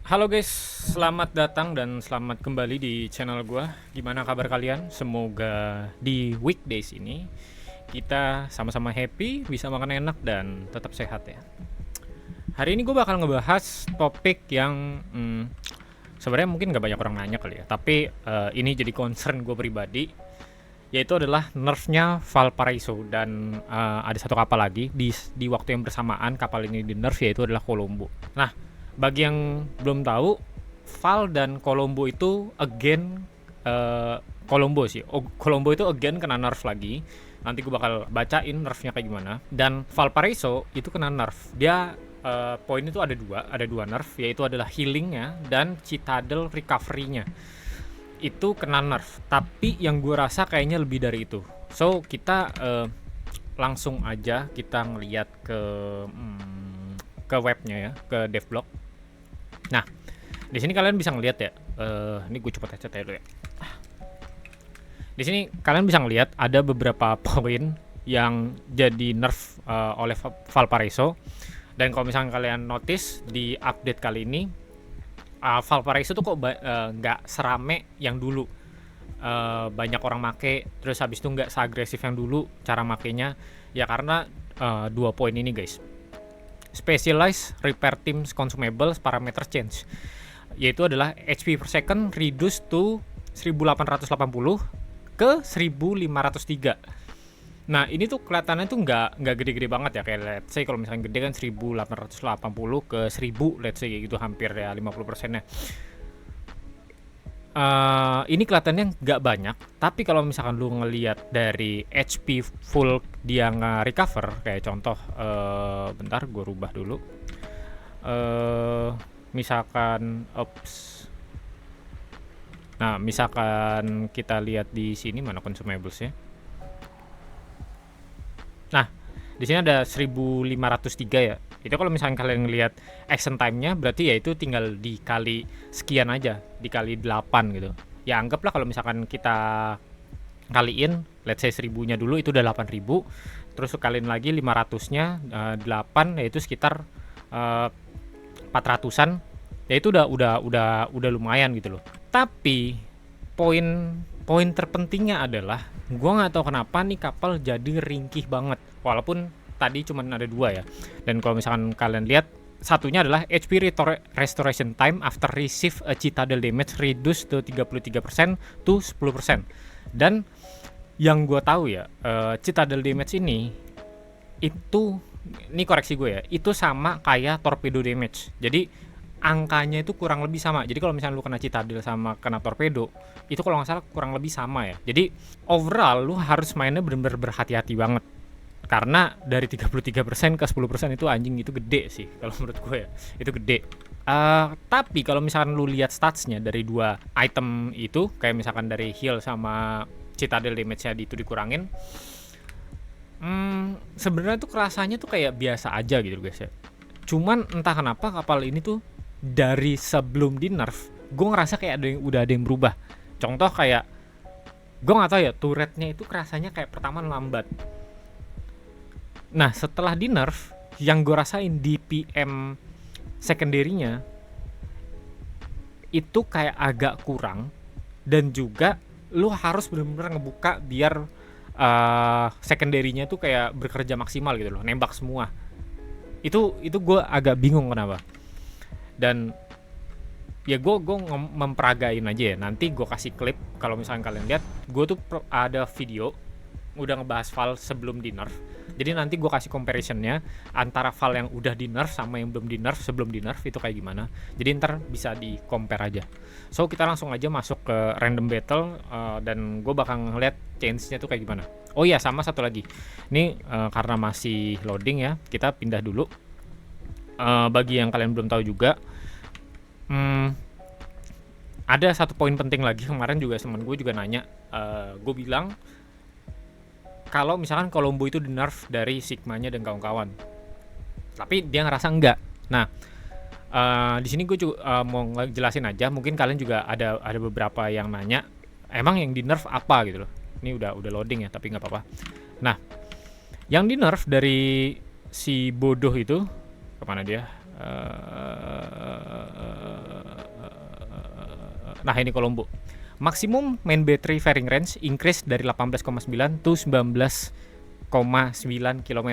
Halo guys, selamat datang dan selamat kembali di channel gua. Gimana kabar kalian? Semoga di weekdays ini kita sama-sama happy, bisa makan enak dan tetap sehat ya. Hari ini gue bakal ngebahas topik yang sebenarnya mungkin gak banyak orang nanya kali ya, tapi ini jadi concern gue pribadi, yaitu adalah nerfnya Valparaiso dan ada satu kapal lagi di waktu yang bersamaan kapal ini di nerf, yaitu adalah Colombo. Nah, bagi yang belum tahu, Val dan Colombo itu again Colombo sih. Colombo itu again kena nerf lagi. Nanti gue bakal bacain nerfnya kayak gimana. Dan Valparaiso itu kena nerf. Dia poin itu ada dua nerf, yaitu adalah healingnya dan Citadel recovery-nya. Itu kena nerf. Tapi yang gue rasa kayaknya lebih dari itu. So kita langsung aja kita ngeliat ke webnya ya, ke devblog. Nah, di sini kalian bisa ngeliat ya. Ini gue coba headset dulu ya. Di sini kalian bisa ngeliat ada beberapa poin yang jadi nerf oleh Valparaiso. Dan kalau misalnya kalian notice di update kali ini, Valparaiso tuh kok nggak serame yang dulu. Banyak orang make, terus habis itu nggak seagresif yang dulu cara makainya. Ya karena dua poin ini guys. Specialized Repair Teams Consumables Parameter Change, yaitu adalah HP per second reduce to 1880 ke 1503. Nah ini tuh kelihatannya tuh nggak gede-gede banget ya, kayak let's say kalau misalnya gede kan 1880 ke 1000, let's say gitu, hampir ya 50%-nya. Ini kelihatannya nggak banyak, tapi kalau misalkan lu ngelihat dari HP full dia nge-recover, kayak contoh, bentar gue rubah dulu. Misalkan, nah misalkan kita lihat di sini mana consumables ya. Nah di sini ada 1503 ya. Itu kalau misalnya kalian ngelihat action time-nya, berarti ya itu tinggal dikali sekian aja, dikali 8 gitu. Ya anggaplah kalau misalkan kita kaliin, let's say 1000-nya dulu itu udah 8000, terus kalian lagi 500-nya 8, yaitu sekitar 400-an. Ya itu udah lumayan gitu loh. Tapi poin terpentingnya adalah gue nggak tahu kenapa nih kapal jadi ringkih banget, walaupun tadi cuma ada dua ya. Dan kalau misalkan kalian lihat, satunya adalah HP restoration time after receive a citadel damage reduce to 33% to 10%. Dan yang gue tahu ya, citadel damage itu koreksi gue ya, itu sama kayak torpedo damage. Jadi angkanya itu kurang lebih sama. Jadi kalau misalnya lu kena citadel sama kena torpedo, itu kalau nggak salah kurang lebih sama ya. Jadi overall lu harus mainnya bener-bener berhati-hati banget. Karena dari 33% ke 10% itu anjing, itu gede sih kalau menurut gue ya. Itu gede. Tapi kalau misalkan lu lihat statsnya dari dua item itu, kayak misalkan dari heal sama citadel damage-nya itu dikurangin, sebenarnya tuh rasanya tuh kayak biasa aja gitu guys ya. Cuman entah kenapa kapal ini tuh dari sebelum di nerf, gue ngerasa kayak udah ada yang berubah. Contoh kayak, gue nggak tahu ya, turretnya itu rasanya kayak pertama lambat. Nah setelah di nerf, yang gue rasain DPM secondary-nya itu kayak agak kurang, dan juga lu harus benar-benar ngebuka biar secondary-nya tuh kayak bekerja maksimal gitu loh, nembak semua. Itu gue agak bingung kenapa. Dan ya gue memperagain aja ya. Nanti gue kasih klip kalau misalnya kalian lihat, gue tuh ada video udah ngebahas Val sebelum di nerf. Jadi nanti gue kasih comparisonnya antara Val yang udah di nerf sama yang belum di nerf, sebelum di nerf itu kayak gimana. Jadi ntar bisa di compare aja. So kita langsung aja masuk ke random battle, dan gue bakal ngeliat change-nya tuh kayak gimana. Oh iya, sama satu lagi. Ini karena masih loading ya, kita pindah dulu. Bagi yang kalian belum tahu juga, ada satu poin penting lagi. Kemarin juga teman gue juga nanya, gue bilang kalau misalkan Colombo itu di nerf dari Sigmanya dan kawan-kawan, tapi dia ngerasa enggak. Nah di sini gue juga mau ngejelasin aja, mungkin kalian juga ada beberapa yang nanya emang yang di nerf apa gitu loh. Ini udah loading ya, tapi nggak apa-apa. Nah yang di nerf dari si bodoh itu, kemana dia, Nah ini Colombo. Maximum main battery firing range increase dari 18,9 to 19,9 km.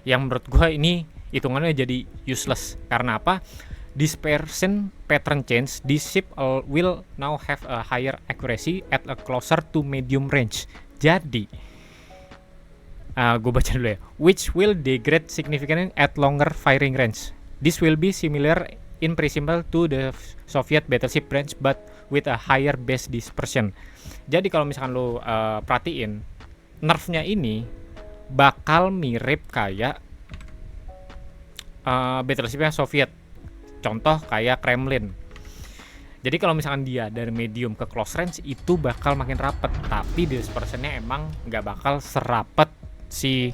Yang menurut gue ini hitungannya jadi useless. Karena apa? Dispersion pattern change, this ship will now have a higher accuracy at a closer to medium range. Jadi, gue baca dulu ya. Which will degrade significantly at longer firing range. This will be similar in principle to the Soviet battleship range, but with a higher base dispersion. Jadi kalau misalkan lo perhatiin, nerfnya ini bakal mirip kayak battleshipnya Soviet. Contoh kayak Kremlin. Jadi kalau misalkan dia dari medium ke close range itu bakal makin rapet, tapi dispersionnya emang nggak bakal serapet si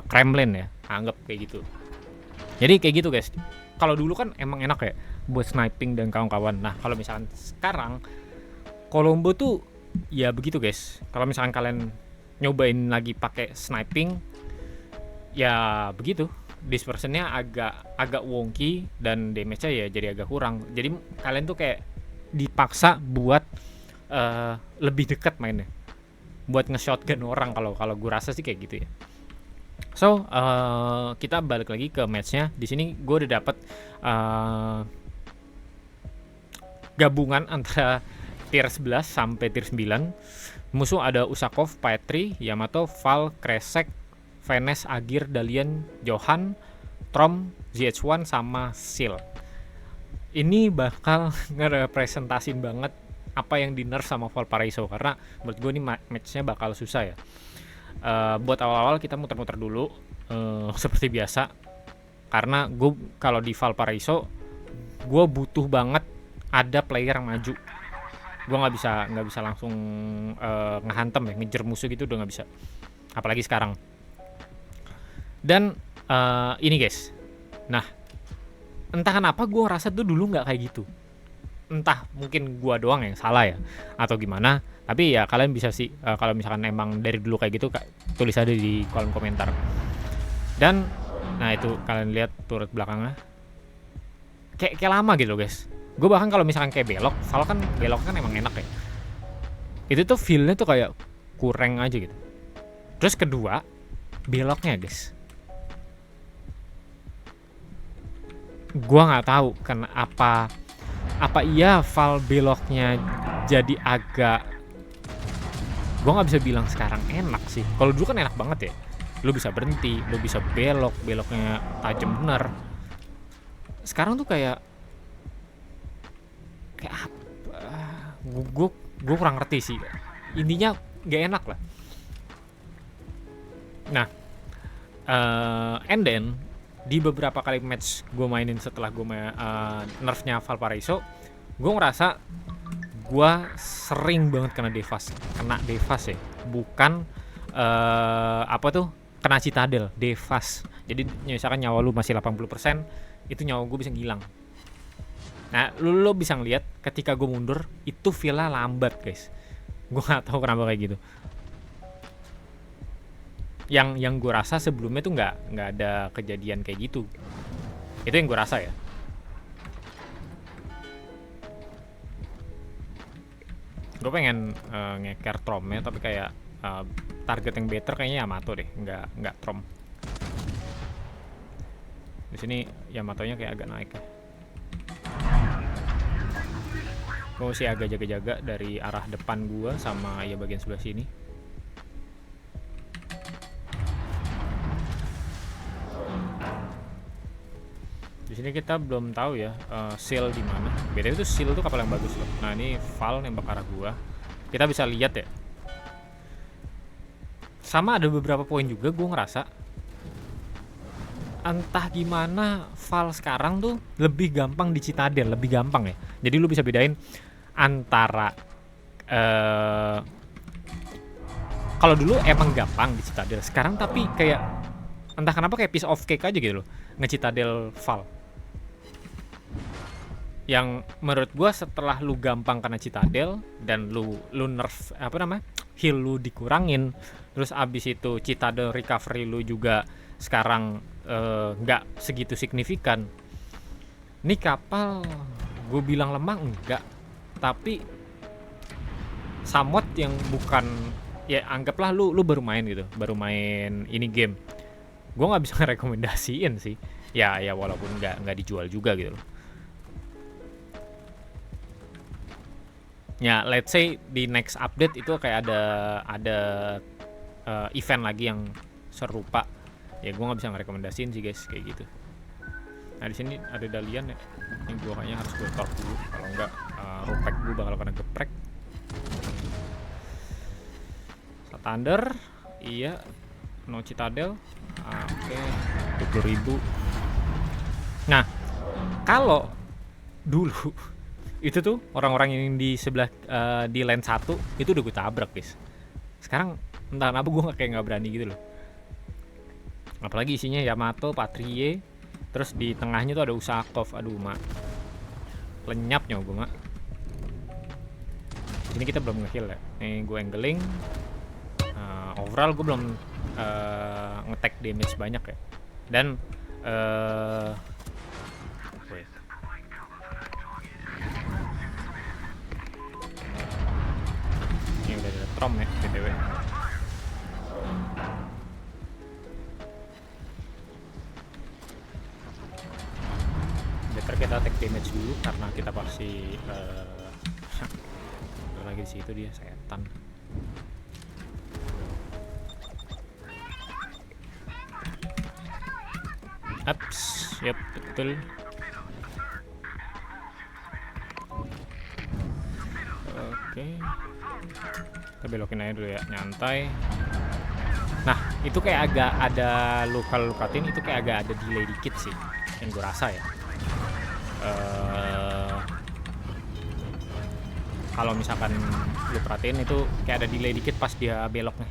Kremlin ya, anggap kayak gitu. Jadi kayak gitu guys. Kalau dulu kan emang enak ya buat sniping dan kawan-kawan. Nah kalau misalkan sekarang Colombo tuh ya begitu guys. Kalau misalkan kalian nyobain lagi pakai sniping, ya begitu. Dispersionnya agak wonky dan damage-nya ya jadi agak kurang. Jadi kalian tuh kayak dipaksa buat lebih dekat mainnya, buat nge-shotgun orang. Kalau gue rasa sih kayak gitu ya. So kita balik lagi ke match-nya. Di sini gue udah dapet gabungan antara tier 11 sampai tier 9. Musuh ada Usakov, Petri, Yamato, Val, Kresek, Venes, Agir, Dalian, Johan, Trom, ZH1 sama Seal. Ini bakal ngerepresentasin banget apa yang di nerf sama Valparaiso, karena menurut gue ini matchnya bakal susah ya. Buat awal-awal kita muter-muter dulu seperti biasa, karena gue kalau di Valparaiso gue butuh banget ada player yang maju. Gue nggak bisa langsung ngehantem ya, ngejar musuh gitu udah nggak bisa, apalagi sekarang. Dan ini guys, nah entah kenapa gue ngerasa tuh dulu nggak kayak gitu. Entah mungkin gue doang yang salah ya atau gimana. Tapi ya kalian bisa sih kalau misalkan emang dari dulu kayak gitu, tulis aja di kolom komentar. Dan nah itu kalian lihat turret belakangnya kayak lama gitu loh guys. Gue bahkan kalau misalkan kayak belok, Val kan belok kan emang enak ya. Itu tuh feelnya tuh kayak kurang aja gitu. Terus kedua beloknya guys, gua nggak tahu kenapa, apa iya Val beloknya jadi agak, gua nggak bisa bilang sekarang enak sih. Kalau dulu kan enak banget ya, lu bisa berhenti, lu bisa beloknya tajam bener. Sekarang tuh kayak apa, gue kurang ngerti sih, intinya nggak enak lah. Nah and then di beberapa kali match gue mainin setelah gue nerfnya Valparaiso, gue ngerasa gue sering banget kena devas ya, bukan apa tuh, kena citadel, devas. Jadi misalkan nyawa lu masih 80%, itu nyawa gue bisa ngilang. Nah lu bisa ngeliat ketika gue mundur itu feel-nya lambat guys. Gue nggak tahu kenapa kayak gitu. Yang gue rasa sebelumnya tuh nggak ada kejadian kayak gitu. Itu yang gue rasa ya. Gue pengen ngeker Tromnya, tapi kayak target yang better kayaknya Yamato deh, nggak Trom. Di sini Yamatonya kayak agak naik ya. Gue masih agak jaga-jaga dari arah depan gue sama ya bagian sebelah sini. Di sini kita belum tahu ya Seal di mana. BTW itu Seal tuh kapal yang bagus loh. Nah ini Val nembak arah gua. Kita bisa lihat ya. Sama ada beberapa poin juga gua ngerasa entah gimana Val sekarang tuh lebih gampang di Citadel, lebih gampang ya. Jadi lu bisa bedain antara kalau dulu emang gampang di Citadel, sekarang tapi kayak entah kenapa kayak piece of cake aja gitu loh nge-Citadel Val. Yang menurut gua setelah lu gampang kena Citadel dan lu nerf apa namanya, heal lu dikurangin, terus abis itu Citadel recovery lu juga sekarang nggak segitu signifikan. Ini kapal gue bilang lemah enggak, tapi somewhat yang bukan, ya anggaplah lu baru main gitu, baru main ini game, gue nggak bisa ngerekomendasiin sih, ya walaupun nggak dijual juga gitu loh. Ya let's say di next update itu kayak ada event lagi yang serupa, ya gue nggak bisa ngerekomendasiin sih guys kayak gitu. Nah di sini ada Dalian ya, yang gue kayaknya harus gue talk dulu, kalau enggak Rupek gue bakal kena geprek. Thunder, iya, no Citadel, oke, 20.000. Nah, kalau dulu itu tuh orang-orang yang di sebelah di lane 1 itu udah gue tabrak guys. Sekarang entah kenapa gue nggak berani gitu loh. Apalagi isinya Yamato, Patrie, terus di tengahnya tuh ada Usakov. Aduh mak, lenyap nyawa gue mak. Ini kita belum nge-heal ya. Nih gue angling. Overall gue belum nge-tag damage banyak ya. Dan ini udah ada Trom ya btw. Better kita take damage dulu karena kita pasti lagi di situ dia setan. Ups, yep, betul. Oke. Kita belokin aja dulu ya, nyantai. Nah, itu kayak agak ada luka-lukatin, itu kayak agak ada delay dikit sih, yang gue rasa ya. Kalau misalkan lu perhatiin itu kayak ada delay dikit pas dia beloknya.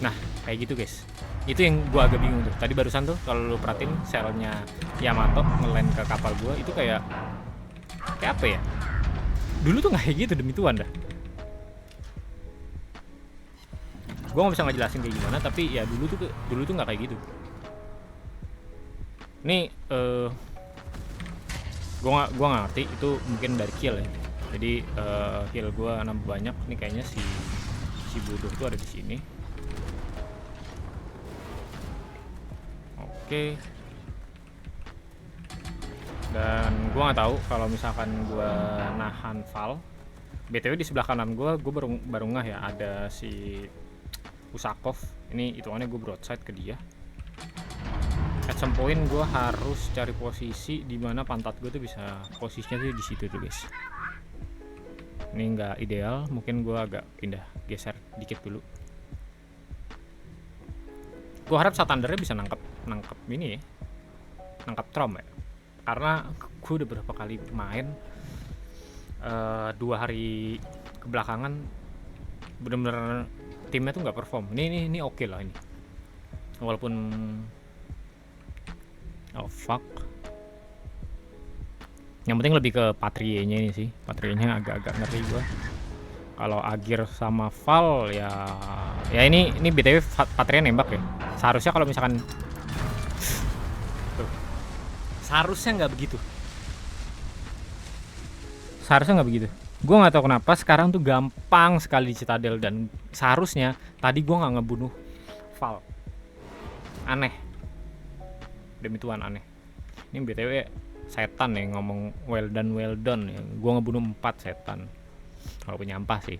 Nah, kayak gitu guys. Itu yang gue agak bingung tuh. Tadi barusan tuh kalau lu perhatiin selnya Yamato nge-land ke kapal gue itu kayak apa ya? Dulu tuh nggak kayak gitu demi Tuhan dah. Gue nggak bisa ngejelasin kayak gimana, tapi ya dulu tuh nggak kayak gitu. Nih, gue nggak ngerti itu mungkin dari kill ya. Jadi kill gue nambah banyak. Ini kayaknya si bodoh tuh ada di sini. Oke. Dan gue nggak tahu kalau misalkan gue nahan Val. BTW di sebelah kanan gue baru ngeh ya ada si Usakov. Ini hitungannya gue broadside ke dia. At some point gue harus cari posisi di mana pantat gue tuh bisa posisinya tuh di situ tuh guys. Ini nggak ideal, mungkin gue agak pindah geser dikit dulu. Gue harap Satandernya bisa nangkep ini ya, nangkep Trom ya. Karena gue udah berapa kali main 2 hari kebelakangan bener-bener timnya tuh nggak perform. Ini oke lah ini, walaupun oh fuck. Yang penting lebih ke Patrie-nya ini sih. Patrie-nya agak ngeri gua. Kalau Agir sama Val ya ini BTW Patrie nembak ya. Seharusnya kalau misalkan tuh. Seharusnya nggak begitu. Gue nggak tahu kenapa sekarang tuh gampang sekali di Citadel, dan seharusnya tadi gue nggak ngebunuh Val. Aneh. Demi Tuhan aneh. Ini BTW setan ya ngomong well done ya. Gue ngebunuh 4 setan. Kalau penyampah sih.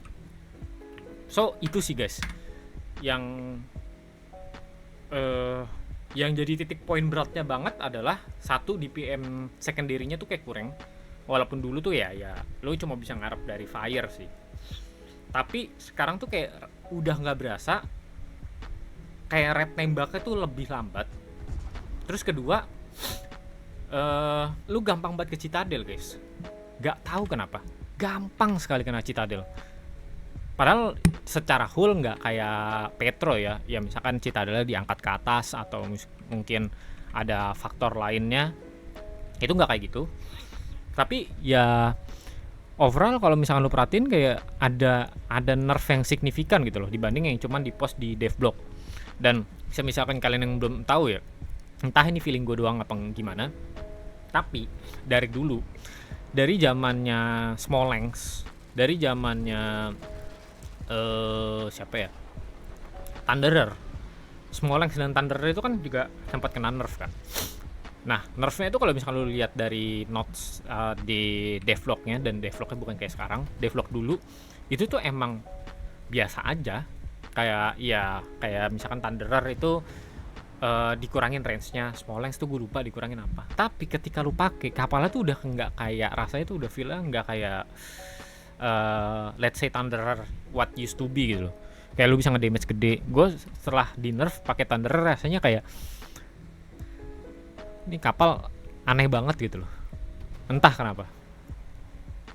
So itu sih guys yang jadi titik poin beratnya banget adalah satu, di PM secondary-nya tuh kayak kurang. Walaupun dulu tuh ya lo cuma bisa ngarep dari fire sih. Tapi sekarang tuh kayak udah nggak berasa, kayak rate nembaknya tuh lebih lambat. Terus kedua, lu gampang banget ke Citadel guys. Gak tahu kenapa, gampang sekali kena Citadel. Padahal secara hull nggak kayak Petro ya. Ya misalkan Citadelnya diangkat ke atas atau mungkin ada faktor lainnya. Itu nggak kayak gitu. Tapi ya overall kalau misalkan lu perhatiin kayak ada nerf yang signifikan gitu loh dibanding yang cuman di post di dev block. Dan misalkan kalian yang belum tahu ya, entah ini feeling gue doang apa gimana, tapi dari dulu dari zamannya Smolensk, dari zamannya siapa ya, Thunderer. Smolensk dan Thunderer itu kan juga sempat kena nerf kan. Nah, nerfnya itu kalau misalkan lu lihat dari notes di devlognya, dan devlognya bukan kayak sekarang, devlog dulu itu tuh emang biasa aja. Kayak ya kayak misalkan Thunderer itu dikurangin range-nya, Smolensk tuh gue lupa dikurangin apa. Tapi ketika lu pakai kapalnya tuh udah nggak kayak, rasanya tuh udah feel-nya nggak kayak let's say Thunderer what used to be gitu loh. Kayak lu bisa nge-damage gede. Gue setelah di nerf pakai Thunderer rasanya kayak ini kapal aneh banget gitu loh. Entah kenapa.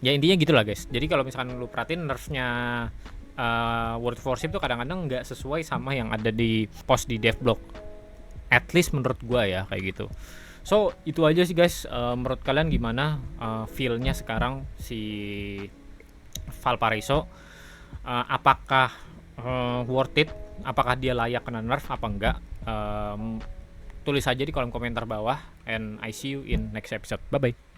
Ya intinya gitulah guys. Jadi kalau misalkan lu perhatiin nerfnya World of Warship tuh kadang-kadang nggak sesuai sama yang ada di post di devblog. At least menurut gua ya kayak gitu. So itu aja sih guys. Menurut kalian gimana feel-nya sekarang si Valparaiso? Apakah worth it? Apakah dia layak kena nerf apa enggak? Tulis aja di kolom komentar bawah, and I see you in next episode. Bye bye.